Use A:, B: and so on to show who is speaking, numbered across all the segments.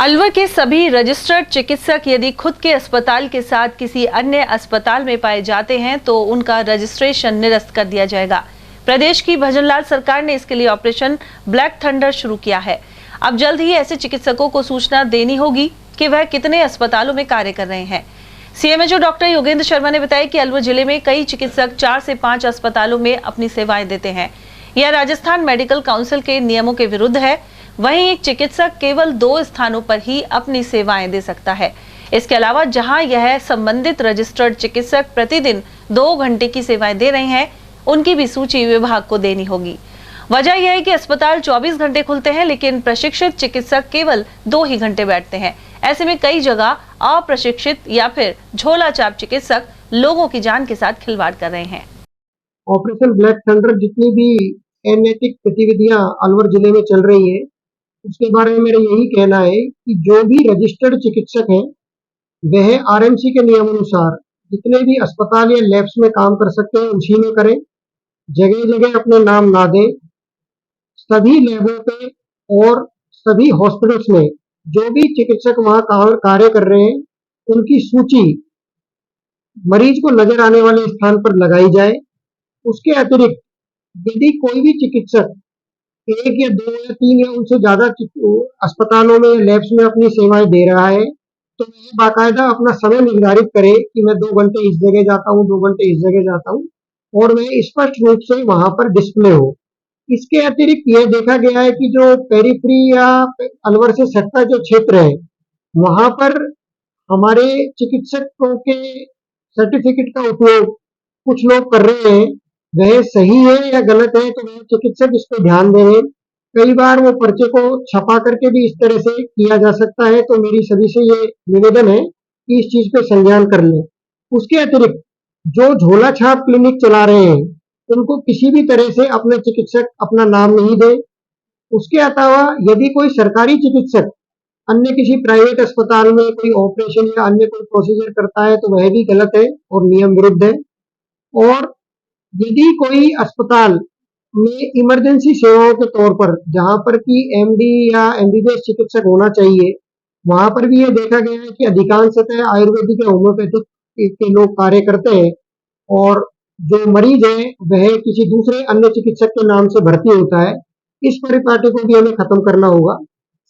A: अलवर के सभी रजिस्टर्ड चिकित्सक यदि खुद के अस्पताल के साथ किसी अन्य अस्पताल में पाए जाते हैं तो उनका रजिस्ट्रेशन निरस्त कर दिया जाएगा। प्रदेश की भजनलाल सरकार ने इसके लिए ऑपरेशन ब्लैक थंडर शुरू किया है। अब जल्द ही ऐसे चिकित्सकों को सूचना देनी होगी कि वह कितने अस्पतालों में कार्य कर रहे हैं। सीएमएचओ डॉक्टर योगेंद्र शर्मा ने बताया कि अलवर जिले में कई चिकित्सक 4 से 5 अस्पतालों में अपनी सेवाएं देते हैं। यह राजस्थान मेडिकल काउंसिल के नियमों के विरुद्ध है। वहीं एक चिकित्सक केवल 2 स्थानों पर ही अपनी सेवाएं दे सकता है। इसके अलावा जहां यह संबंधित रजिस्टर्ड चिकित्सक प्रतिदिन 2 घंटे की सेवाएं दे रहे हैं, उनकी भी सूची विभाग को देनी होगी। वजह यह है कि अस्पताल 24 घंटे खुलते हैं, लेकिन प्रशिक्षित चिकित्सक केवल 2 ही घंटे बैठते हैं। ऐसे में कई जगह अप्रशिक्षित या फिर झोला छाप चिकित्सक लोगों की जान के साथ खिलवाड़ कर रहे हैं।
B: ऑपरेशन ब्लैक थंडर जितनी भी अनैतिक गतिविधियां अलवर जिले में चल रही है, उसके बारे में मेरा यही कहना है कि जो भी रजिस्टर्ड चिकित्सक हैं, वह आरएमसी के नियमानुसार जितने भी अस्पताल या लैब्स में काम कर सकते हैं उसी में करें। जगह जगह अपने नाम ना दें। सभी लैबों पे और सभी हॉस्पिटल्स में जो भी चिकित्सक वहां कार्य कर रहे हैं, उनकी सूची मरीज को नजर आने वाले स्थान पर लगाई जाए। उसके अतिरिक्त यदि कोई भी चिकित्सक 1 या 2 या 3 या उनसे ज़्यादा अस्पतालों में, लैब्स में अपनी सेवाएं दे रहा है, तो वह बाकायदा अपना समय निर्धारित करे कि मैं 2 घंटे इस जगह जाता हूँ, 2 घंटे इस जगह जाता हूँ, और वह स्पष्ट रूप से वहां पर डिस्प्ले हो। इसके अतिरिक्त यह देखा गया है कि जो पेरिफेरी या अलवर से सटता जो क्षेत्र है, वहां पर हमारे चिकित्सकों के सर्टिफिकेट का उपयोग कुछ लोग कर रहे हैं। वह सही है या गलत है, तो वह चिकित्सक इस पर ध्यान दें। कई बार वो पर्चे को छपा करके भी इस तरह से किया जा सकता है, तो मेरी सभी से ये निवेदन है कि इस चीज पे संज्ञान कर लें। उसके अतिरिक्त जो झोला छाप क्लिनिक चला रहे हैं, उनको किसी भी तरह से अपने चिकित्सक अपना नाम नहीं दे। उसके अलावा यदि कोई सरकारी चिकित्सक अन्य किसी प्राइवेट अस्पताल में कोई ऑपरेशन या अन्य कोई प्रोसीजर करता है, तो वह भी गलत है और नियम विरुद्ध है। और यदि कोई अस्पताल में इमरजेंसी सेवाओं के तौर पर जहां पर कि एमडी या एमबीबीएस चिकित्सक होना चाहिए, वहां पर भी ये देखा गया है कि अधिकांशतः आयुर्वेदिक या होम्योपैथिक के लोग कार्य करते हैं, और जो मरीज है वह किसी दूसरे अन्य चिकित्सक के नाम से भर्ती होता है। इस परिपाटी को भी हमें खत्म करना होगा।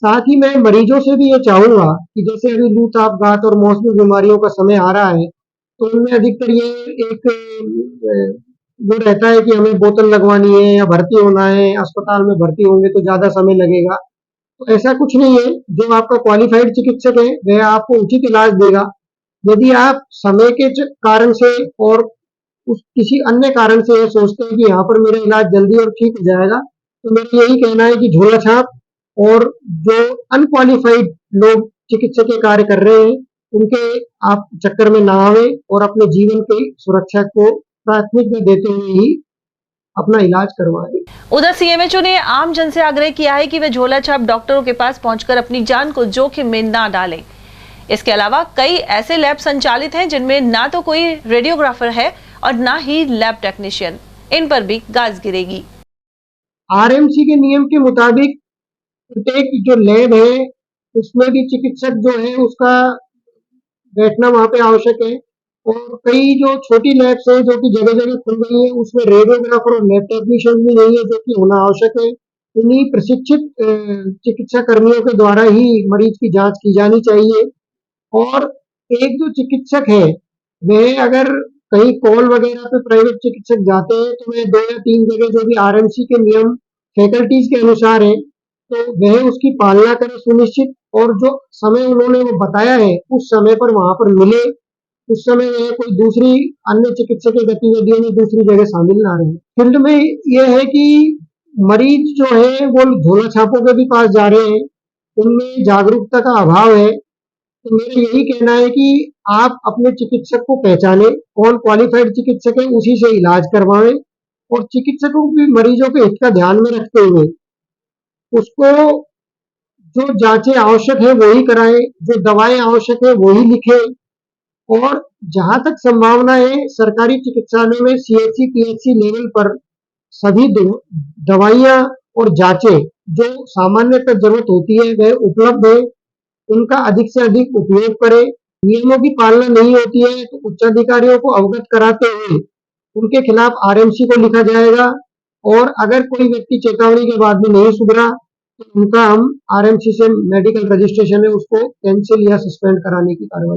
B: साथ ही मैं मरीजों से भी ये चाहूंगा कि जैसे अभी लू ताप घात और मौसमी बीमारियों का समय आ रहा है, तो उनमें अधिकतर ये एक वो रहता है कि हमें बोतल लगवानी है या भर्ती होना है, अस्पताल में भर्ती होंगे तो ज्यादा समय लगेगा। तो ऐसा कुछ नहीं है। जो आपका क्वालिफाइड चिकित्सक है वह आपको उचित इलाज देगा। यदि आप समय के कारण से और उस किसी अन्य कारण से यह सोचते हैं कि यहाँ पर मेरा इलाज जल्दी और ठीक हो जाएगा, तो मेरा यही कहना है कि झोला छाप और जो अनक्वालिफाइड लोग चिकित्सकीय कार्य कर रहे हैं, उनके आप चक्कर में ना आवे और अपने जीवन की सुरक्षा को प्राथमिकता देते हुए ही अपना इलाज करवाएं।
A: उधर सीएमएचओ ने आम जन से आग्रह किया है कि वे झोला छाप डॉक्टरों के पास पहुंचकर अपनी जान को जोखिम में ना डालें। इसके अलावा कई ऐसे लैब संचालित हैं जिनमें ना तो कोई रेडियोग्राफर है और ना ही लैब टेक्नीशियन। इन पर भी गाज गिरेगी।
B: आरएमसी के नियम के मुताबिक प्रत्येक जो लैब है उसमें भी चिकित्सक जो है उसका बैठना वहां पे आवश्यक है। और कई जो छोटी लैब्स है जो कि जगह जगह खुल गई है, उसमें रेडियोग्राफर और लैब टेक्नीशियन भी नहीं है, जो कि होना आवश्यक है। उन्हीं प्रशिक्षित चिकित्सा कर्मियों के द्वारा ही मरीज की जांच की जानी चाहिए। और एक जो चिकित्सक है वह अगर कहीं कॉल वगैरह पे प्राइवेट चिकित्सक जाते हैं, तो वह 2 या 3 जगह जो भी आरएमसी के नियम फैकल्टीज के अनुसार है, तो वह उसकी पालना करे सुनिश्चित, और जो समय उन्होंने वो बताया है उस समय पर वहां पर मिले। उस समय वह कोई दूसरी अन्य चिकित्सकीय गतिविधियों में दूसरी जगह शामिल ना रहे। फील्ड में यह है कि मरीज जो है वो झोला छापों के भी पास जा रहे हैं, उनमें जागरूकता का अभाव है। तो मेरा यही कहना है कि आप अपने चिकित्सक को पहचाने, कौन क्वालिफाइड चिकित्सक है उसी से इलाज करवाएं, और चिकित्सकों भी मरीजों के हित का ध्यान में रखते हुए उसको जो जांचें आवश्यक है वही कराएं, जो दवाएं आवश्यक है वही लिखें। और जहां तक संभावना है सरकारी चिकित्सालय में सीएचसी पीएचसी लेवल पर सभी दवाइयां और जांचें जो सामान्यतः जरूरत होती है वह उपलब्ध है। उनका अधिक से अधिक उपयोग करें। नियमों की पालना नहीं होती है तो उच्चाधिकारियों को अवगत कराते हुए उनके खिलाफ आरएमसी को लिखा जाएगा और अगर कोई व्यक्ति चेतावनी के बाद भी नहीं सुधरा तो उनका हम आरएमसी से मेडिकल रजिस्ट्रेशन है उसको कैंसिल या सस्पेंड कराने की कार्रवाई